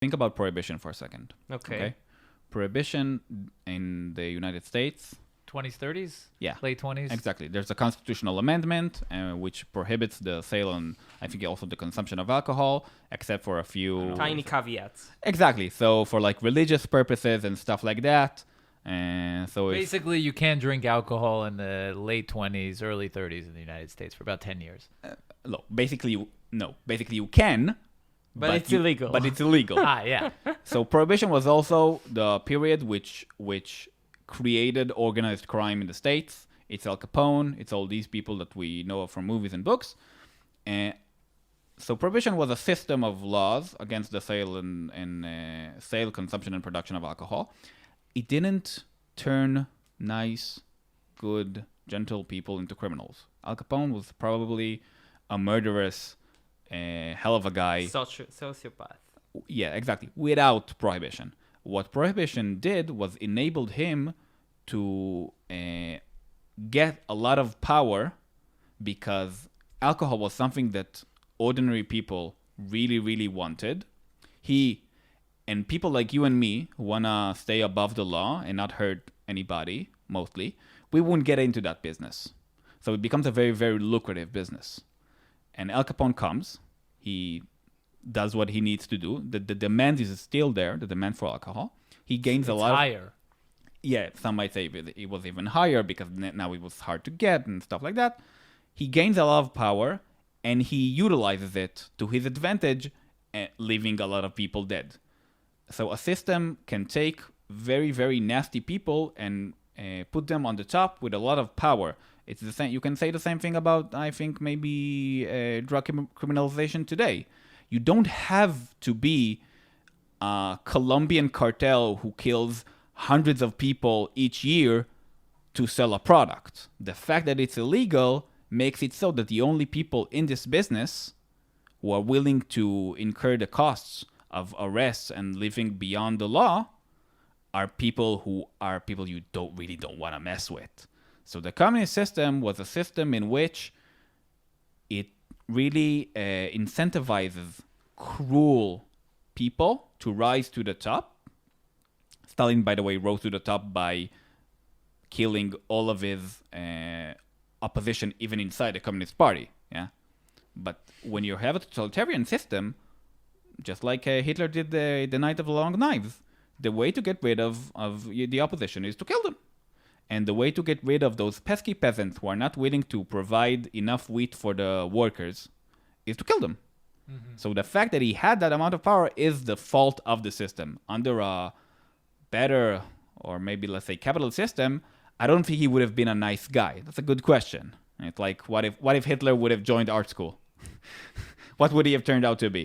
think about prohibition for a second. Okay. Prohibition in the United States. 20s, 30s? Yeah. Late 20s? Exactly. There's a constitutional amendment which prohibits the sale and I think also the consumption of alcohol, except for a few... Tiny caveats. Exactly. So for like religious purposes and stuff like that. And so it's... Basically, you can drink alcohol in the late 20s, early 30s in the United States for about 10 years. No, basically you can, But it's illegal. But it's illegal. Yeah. So prohibition was also the period which created organized crime in the States. It's Al Capone. It's all these people that we know of from movies and books. So prohibition was a system of laws against the sale and sale, consumption, and production of alcohol. It didn't turn nice, good, gentle people into criminals. Al Capone was probably a murderous, hell of a guy. Sociopath. Yeah, exactly. Without prohibition. What prohibition did was enabled him to get a lot of power because alcohol was something that ordinary people really, really wanted. And people like you and me who want to stay above the law and not hurt anybody, mostly, we wouldn't get into that business. So it becomes a very, very lucrative business. And Al Capone comes. He does what he needs to do. The demand is still there, the demand for alcohol. He gains a lot. Higher. Yeah, some might say it was even higher because now it was hard to get and stuff like that. He gains a lot of power and he utilizes it to his advantage, leaving a lot of people dead. So a system can take very, very nasty people and put them on the top with a lot of power. It's the same. You can say the same thing about, I think, maybe drug criminalization today. You don't have to be a Colombian cartel who kills hundreds of people each year to sell a product. The fact that it's illegal makes it so that the only people in this business who are willing to incur the costs of arrests and living beyond the law are people you don't want to mess with. So the communist system was a system in which it really incentivizes cruel people to rise to the top. Stalin, by the way, rose to the top by killing all of his opposition, even inside the Communist Party. Yeah, but when you have a totalitarian system, just like Hitler did the Night of the Long Knives, the way to get rid of the opposition is to kill them. And the way to get rid of those pesky peasants who are not willing to provide enough wheat for the workers is to kill them. Mm-hmm. So the fact that he had that amount of power is the fault of the system. Under a better, or maybe let's say capitalist system, I don't think he would have been a nice guy. That's a good question. It's like, what if Hitler would have joined art school? What would he have turned out to be?